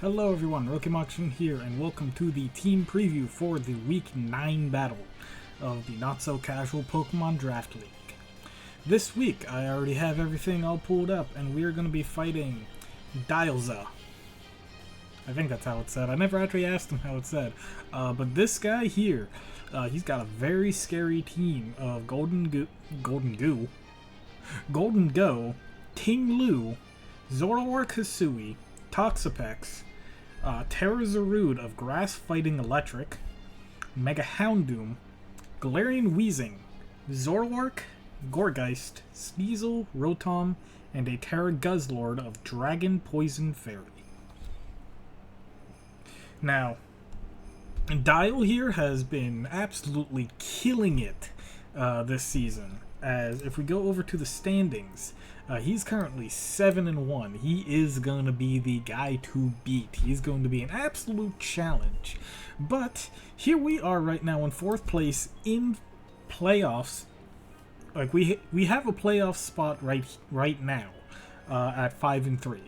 Hello everyone, Rokimakshin here, and welcome to the team preview for the Week 9 battle of the Not-So-Casual Pokemon Draft League. This week, I already have everything all pulled up, and we are going to be fighting Dialza. I think that's how it's said. I never actually asked him how it's said. But this guy here, he's got a very scary team of Golden Go, Ting Lu, Zoroark Hisui, Toxapex, Terrazarud of Grass Fighting Electric, Mega Houndoom, Galarian Weezing, Zoroark, Gourgeist, Sneasel, Rotom, and a Terra Guzzlord of Dragon Poison Fairy. Now, Dial here has been absolutely killing it this season. As if we go over to the standings, he's currently 7-1. He is going to be the guy to beat. He's going to be an absolute challenge. But here we are right now in 4th place in playoffs. Like we have a playoff spot right now at 5-3.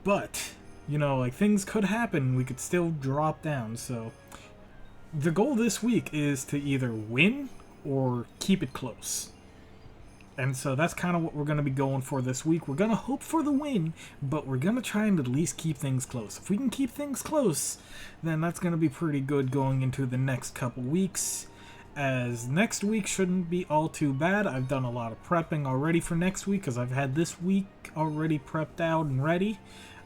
But you know, like, things could happen. We could still drop down. So the goal this week is to either win or keep it close. And so that's kind of what we're going to be going for this week. We're going to hope for the win, but we're going to try and at least keep things close. If we can keep things close, then that's going to be pretty good going into the next couple weeks. As next week shouldn't be all too bad. I've done a lot of prepping already for next week because I've had this week already prepped out and ready.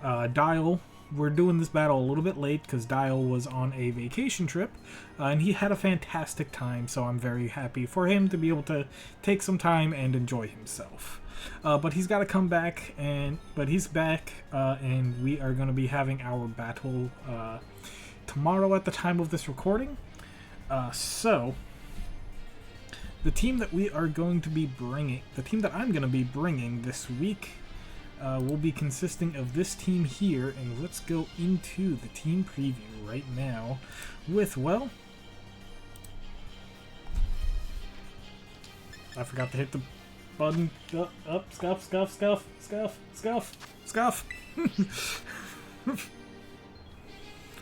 Dial, we're doing this battle a little bit late because Dial was on a vacation trip, and he had a fantastic time, so I'm very happy for him to be able to take some time and enjoy himself. But he's got to come back, but he's back, and we are going to be having our battle tomorrow at the time of this recording. So the team that I'm going to be bringing this week will be consisting of this team here, and let's go into the team preview right now with, well, I forgot to hit the button. Up, scuff.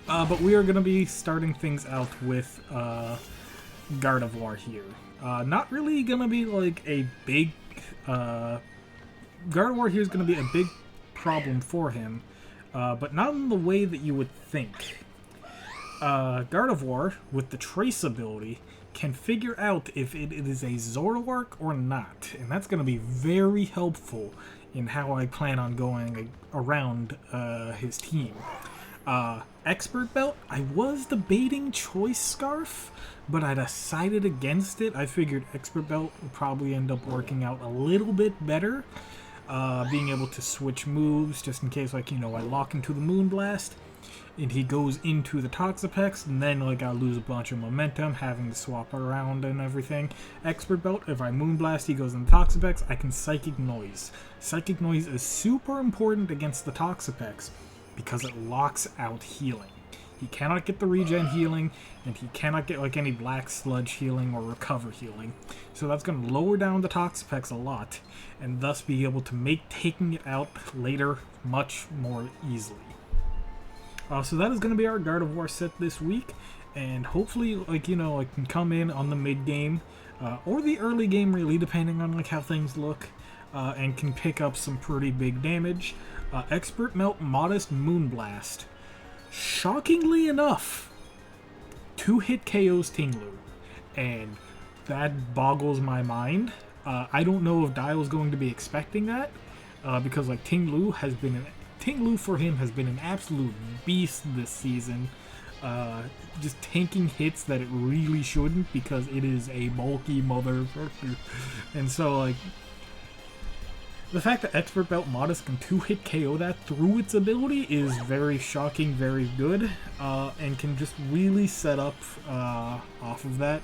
But we are going to be starting things out with Gardevoir here. Not really going to be like a big Gardevoir here is going to be a big problem for him, but not in the way that you would think. Gardevoir, with the Trace ability, can figure out if it is a Zoroark or not, and that's going to be very helpful in how I plan on going around his team. Expert Belt, I was debating Choice Scarf, but I decided against it. I figured Expert Belt would probably end up working out a little bit better. Being able to switch moves just in case, like, you know, I lock into the Moonblast and he goes into the Toxapex, and then, like, I lose a bunch of momentum having to swap around and everything. Expert Belt, if I Moonblast, he goes in the Toxapex, I can Psychic Noise. Psychic Noise is super important against the Toxapex because it locks out healing. He cannot get the regen healing, and he cannot get, like, any Black Sludge healing or Recover healing. So that's going to lower down the Toxapex a lot, and thus be able to make taking it out later much more easily. So that is going to be our Gardevoir set this week, and hopefully, like, you know, I can come in on the mid-game, or the early game, really, depending on, like, how things look, and can pick up some pretty big damage. Expert Melt, Modest Moonblast. Shockingly enough, 2-hit KOs Ting Lu, and that boggles my mind. I don't know if Dial's going to be expecting that, because, like, Ting Lu for him has been an absolute beast this season, just tanking hits that it really shouldn't because it is a bulky motherfucker, and so, like, the fact that Expert Belt Modest can 2-hit KO that through its ability is very shocking, very good, and can just really set up off of that.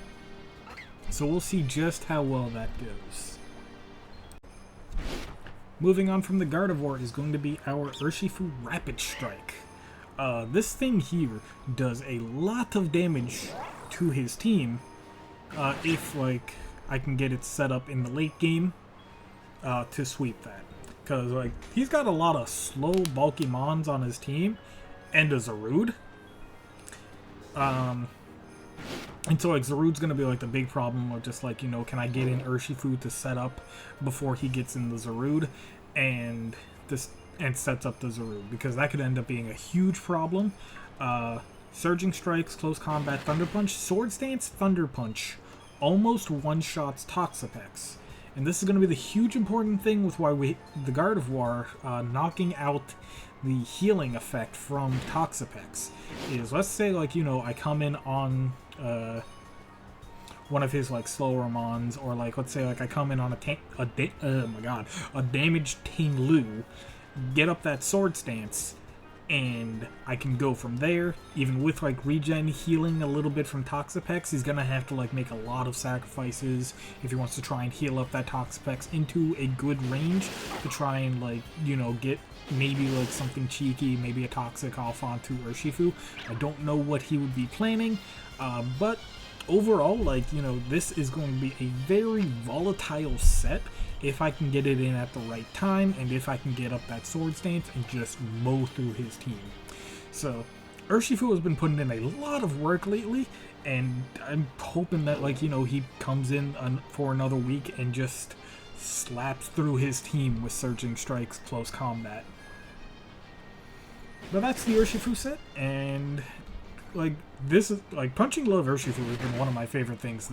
So we'll see just how well that goes. Moving on from the Gardevoir is going to be our Urshifu Rapid Strike. This thing here does a lot of damage to his team if, like, I can get it set up in the late game to sweep that. because like he's got a lot of slow, bulky mons on his team, and a Zarude. And so like Zarude's gonna be like the big problem of just like, you know, can I get in Urshifu to set up before he gets in the Zarude and sets up the Zarude, because that could end up being a huge problem. Surging Strikes, Close Combat, Thunder Punch, Sword Stance, Thunder Punch almost one-shots Toxapex. And this is going to be the huge important thing with why the Gardevoir knocking out the healing effect from Toxapex is, let's say like, you know, I come in on one of his like slower mons, or like let's say like I come in on a damaged Ting-Lu, get up that Sword Stance, and I can go from there. Even with like regen healing a little bit from Toxapex, he's gonna have to like make a lot of sacrifices if he wants to try and heal up that Toxapex into a good range to try and like, you know, get maybe like something cheeky, maybe a Toxic off onto Urshifu. I don't know what he would be planning, but overall, like, you know, this is going to be a very volatile set if I can get it in at the right time, and if I can get up that Sword Stance and just mow through his team. So, Urshifu has been putting in a lot of work lately, and I'm hoping that, like, you know, he comes in for another week and just slaps through his team with Surging Strikes, Close Combat. But that's the Urshifu set, and like this is like Punching Love Urshifu has been one of my favorite things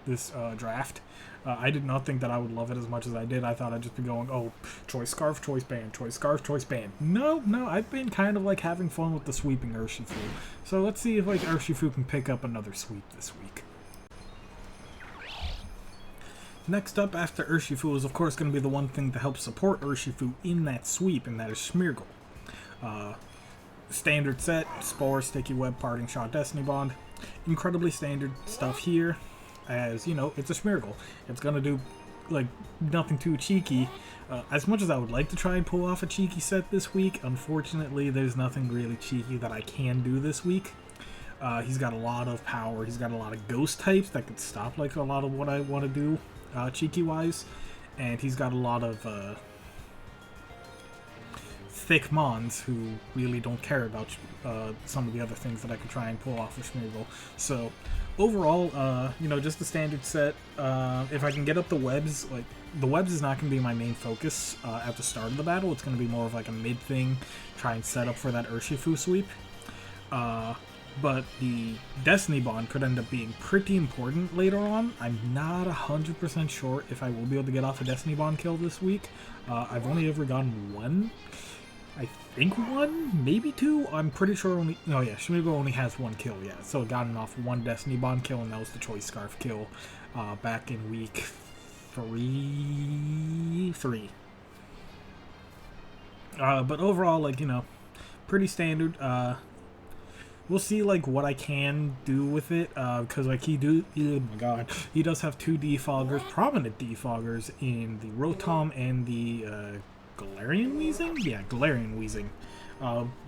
this draft. I did not think that I would love it as much as I did. I thought I'd just be going, oh, Choice Scarf, Choice Band, Choice Scarf, Choice Band. No, I've been kind of like having fun with the sweeping Urshifu. So let's see if like Urshifu can pick up another sweep this week. Next up after Urshifu is of course going to be the one thing to help support Urshifu in that sweep, and that is Smeargle. Standard set, Spore, Sticky Web, Parting Shot, Destiny Bond. Incredibly standard stuff here, as, you know, it's a Smeargle. It's gonna do, like, nothing too cheeky. As much as I would like to try and pull off a cheeky set this week, unfortunately there's nothing really cheeky that I can do this week. He's got a lot of power, he's got a lot of ghost types that could stop, like, a lot of what I want to do, cheeky-wise. And he's got a lot of, thick mons who really don't care about some of the other things that I could try and pull off with Smeargle. So overall, you know, just the standard set. If I can get up the webs, like the webs is not going to be my main focus at the start of the battle. It's going to be more of like a mid thing, try and set up for that Urshifu sweep. But the Destiny Bond could end up being pretty important later on. I'm not 100% sure if I will be able to get off a Destiny Bond kill this week. I've only ever gotten one. I think one, maybe two. I'm pretty sure only. Oh yeah, Smeargle only has one kill. Yeah, so it gotten off one Destiny Bond kill, and that was the Choice Scarf kill back in week three. But overall, like, you know, pretty standard. We'll see like what I can do with it, because like oh my god, he does have two defoggers, prominent defoggers in the Rotom and the Galarian Weezing? Yeah, Galarian Weezing.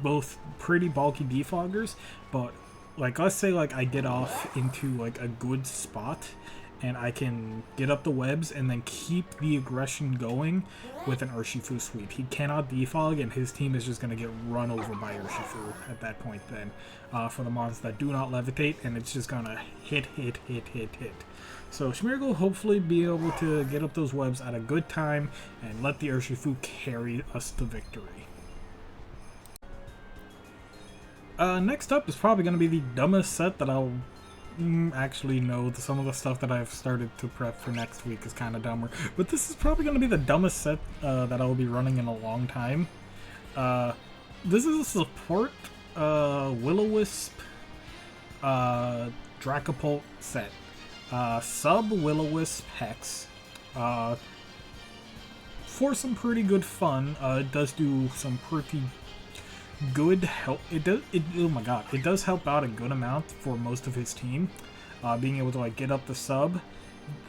Both pretty bulky defoggers, but like let's say like I get off into like a good spot and I can get up the webs and then keep the aggression going with an Urshifu sweep. He cannot defog, and his team is just going to get run over by Urshifu at that point then, for the mons that do not levitate, and it's just going to hit. So Smeargle hopefully be able to get up those webs at a good time and let the Urshifu carry us to victory. Next up is probably going to be the dumbest set that I'll actually no, some of the stuff that I've started to prep for next week is kind of dumber. But this is probably going to be the dumbest set that I'll be running in a long time. This is a support Will-O-Wisp Dracopult set. Sub Will-O-Wisp Hex. For some pretty good fun. It does do some pretty good help. Oh my god, it does help out a good amount for most of his team. Being able to like get up the sub,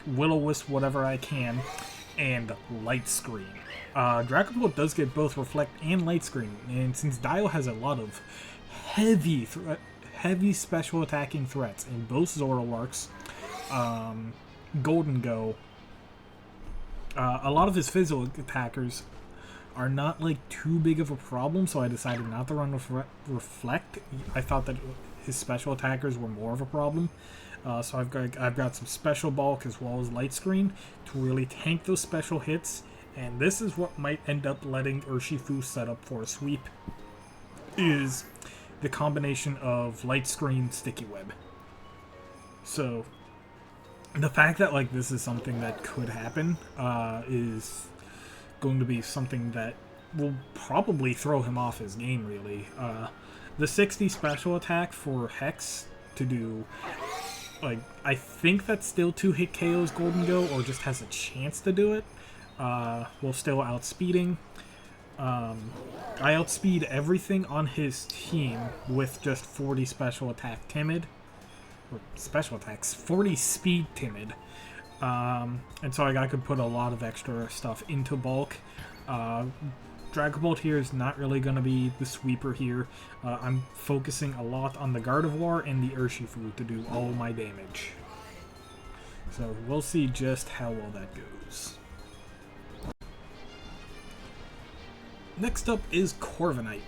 Will-O-Wisp whatever I can, and Light Screen. Dracopult does get both Reflect and Light Screen, and since Dio has a lot of heavy special attacking threats in both Zoroarks, Golden Go, a lot of his physical attackers are not like too big of a problem, so I decided not to run Reflect. I thought that his special attackers were more of a problem. So I've got some special bulk as well as light screen to really tank those special hits, and this is what might end up letting Urshifu set up for a sweep, is the combination of light screen, sticky web. So the fact that like this is something that could happen is going to be something that will probably throw him off his game, really. The 60 special attack for Hex to do, like, I think that's still 2-hit KOs Golden Go, or just has a chance to do it. While still outspeeding. I outspeed everything on his team with just 40 special attack Timid. Or special attacks, 40 speed Timid. And so I could put a lot of extra stuff into bulk. Dragon Bolt here is not really going to be the sweeper here. I'm focusing a lot on the Gardevoir and the Urshifu to do all my damage. So we'll see just how well that goes. Next up is Corviknight.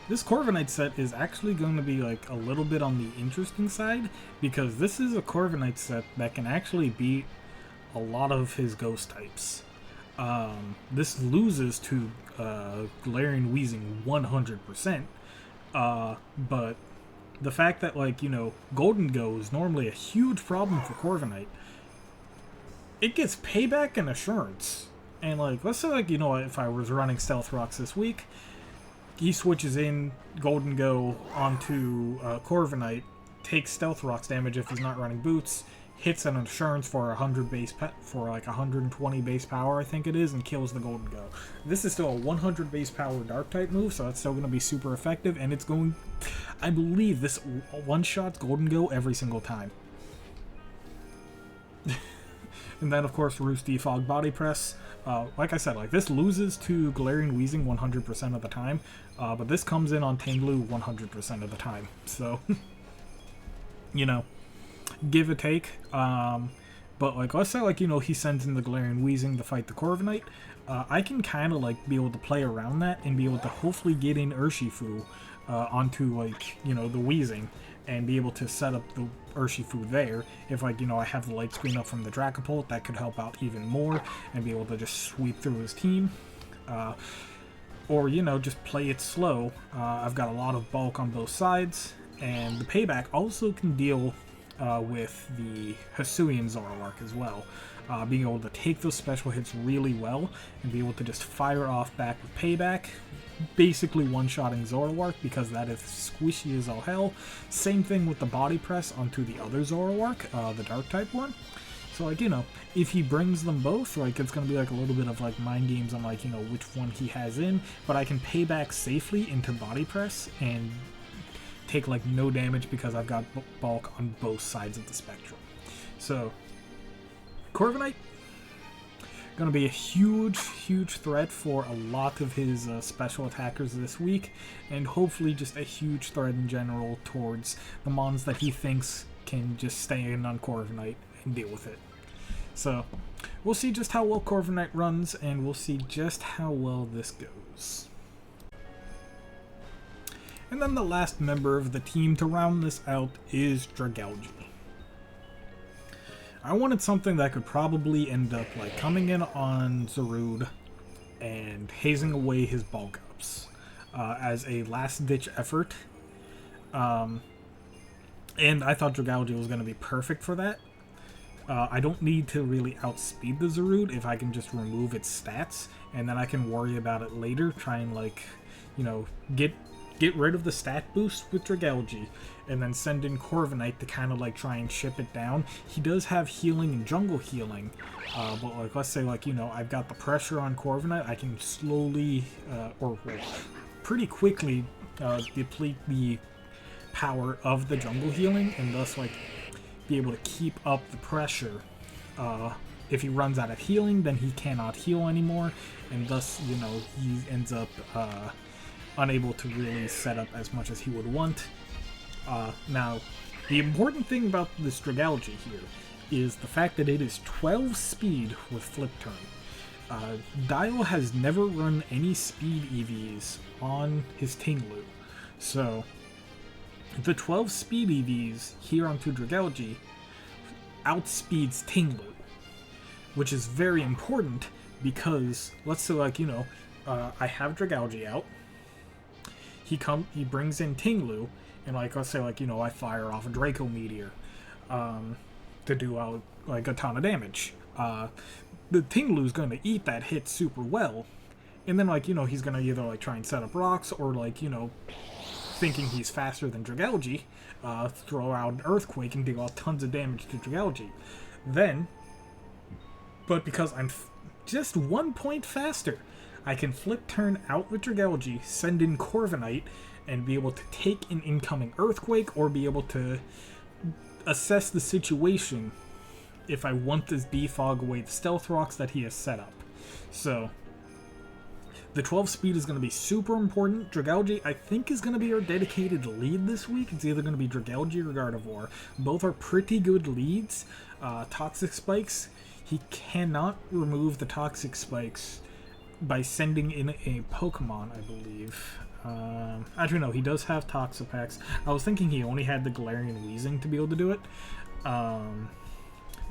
This Corviknight set is actually going to be like a little bit on the interesting side, because this is a Corviknight set that can actually beat a lot of his ghost types. This loses to Galarian Weezing 100%, but the fact that, like, you know, Golden Go is normally a huge problem for Corviknight, it gets payback and assurance. And, like, let's say, like, you know, if I was running Stealth Rocks this week, he switches in Golden Go onto Corviknight, takes Stealth Rocks damage if he's not running Boots, hits an Assurance for 100 base for like 120 base power, I think it is, and kills the Golden Go. This is still a 100 base power Dark type move, so that's still going to be super effective, and it's going, I believe this one-shots Golden Go every single time. And then, of course, Roost Defog Body Press. Like I said, like, this loses to Galarian Weezing 100% of the time, but this comes in on Tanglu 100% of the time. So, you know, give or take. But, like, let's say, like, you know, he sends in the Galarian Weezing to fight the Corviknight. I can kind of, like, be able to play around that and be able to hopefully get in Urshifu onto, like, you know, the Weezing, and be able to set up the Urshifu there. If, like, you know, I have the light screen up from the Dracopult, that could help out even more, and be able to just sweep through his team. Or, you know, just play it slow. I've got a lot of bulk on both sides, and the payback also can deal with the Hisuian Zoroark as well. Being able to take those special hits really well, and be able to just fire off back with payback, basically one-shotting Zoroark, because that is squishy as all hell. Same thing with the body press onto the other Zoroark, the dark type one. So, like, you know, if he brings them both, like, it's going to be like a little bit of like mind games on, like, you know, which one he has in, but I can pay back safely into body press and take like no damage because I've got bulk on both sides of the spectrum. So Corviknight going to be a huge threat for a lot of his special attackers this week, and hopefully just a huge threat in general towards the mons that he thinks can just stay in on Corviknight and deal with it. So we'll see just how well Corviknight runs, and we'll see just how well this goes. And then the last member of the team to round this out is Dragalge. I wanted something that could probably end up like coming in on Zarude and hazing away his bulk ups as a last-ditch effort. And I thought Dragalge was going to be perfect for that. I don't need to really outspeed the Zarude if I can just remove its stats, and then I can worry about it later, try and, like, you know, get rid of the stat boost with Dragalge, and then send in Corviknight to kind of like try and ship it down. He does have healing and jungle healing, but like, let's say, like, you know, I've got the pressure on Corviknight, I can slowly or pretty quickly deplete the power of the jungle healing, and thus like be able to keep up the pressure. If he runs out of healing, then he cannot heal anymore, and thus, you know, he ends up unable to really set up as much as he would want. Now, the important thing about this Dragalge here is the fact that it is 12 speed with Flip Turn. Dial has never run any speed EVs on his Tinglu, so the 12 speed EVs here on Dragalge outspeeds Tinglu, which is very important because, let's say, like, I have Dragalge out, he brings in Tinglu, and, like, let's say, like, I fire off a Draco Meteor to do, like, a ton of damage. The Tinglu's going to eat that hit super well, and then, like, he's going to either, like, try and set up rocks, or, like, thinking he's faster than Dragalge, throw out an Earthquake and deal out tons of damage to Dragalge. Then, but because I'm just 1 point faster, I can flip turn out with Dragalge, send in Corviknight, and be able to take an incoming Earthquake, or be able to assess the situation if I want to defog away the Stealth Rocks that he has set up. So, the 12 speed is going to be super important. Dragalge, I think, is going to be our dedicated lead this week. It's either going to be Dragalge or Gardevoir. Both are pretty good leads. Toxic Spikes, he cannot remove the Toxic Spikes by sending in a Pokemon, I believe. Actually, no, he does have Toxapex. I was thinking he only had the Galarian Weezing to be able to do it.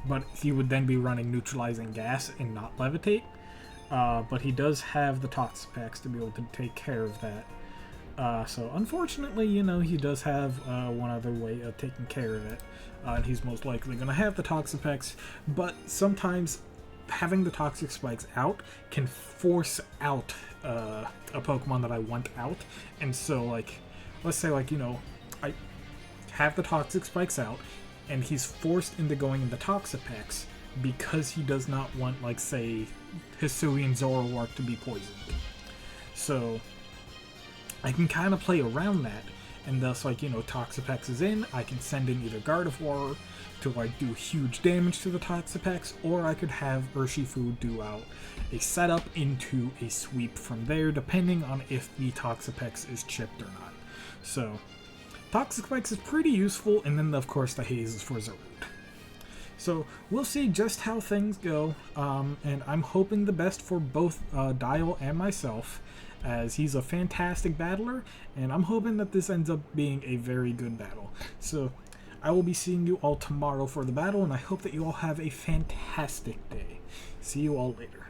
But he would then be running Neutralizing Gas and not Levitate. But he does have the Toxapex to be able to take care of that. So unfortunately, he does have one other way of taking care of it. And he's most likely going to have the Toxapex, but sometimes having the Toxic Spikes out can force out a Pokemon that I want out. And so, like, let's say, like, I have the Toxic Spikes out, and he's forced into going into Toxapex because he does not want, like, say, Hisuian Zoroark to be poisoned. So I can kind of play around that, and thus, like, Toxapex is in, I can send in either Gardevoir to, like, do huge damage to the Toxapex, or I could have Urshifu do out a setup into a sweep from there, depending on if the Toxapex is chipped or not. So Toxapex is pretty useful, and then, of course, the Haze is for Zarude. So we'll see just how things go, and I'm hoping the best for both Dial and myself, as he's a fantastic battler, and I'm hoping that this ends up being a very good battle. So I will be seeing you all tomorrow for the battle, and I hope that you all have a fantastic day. See you all later.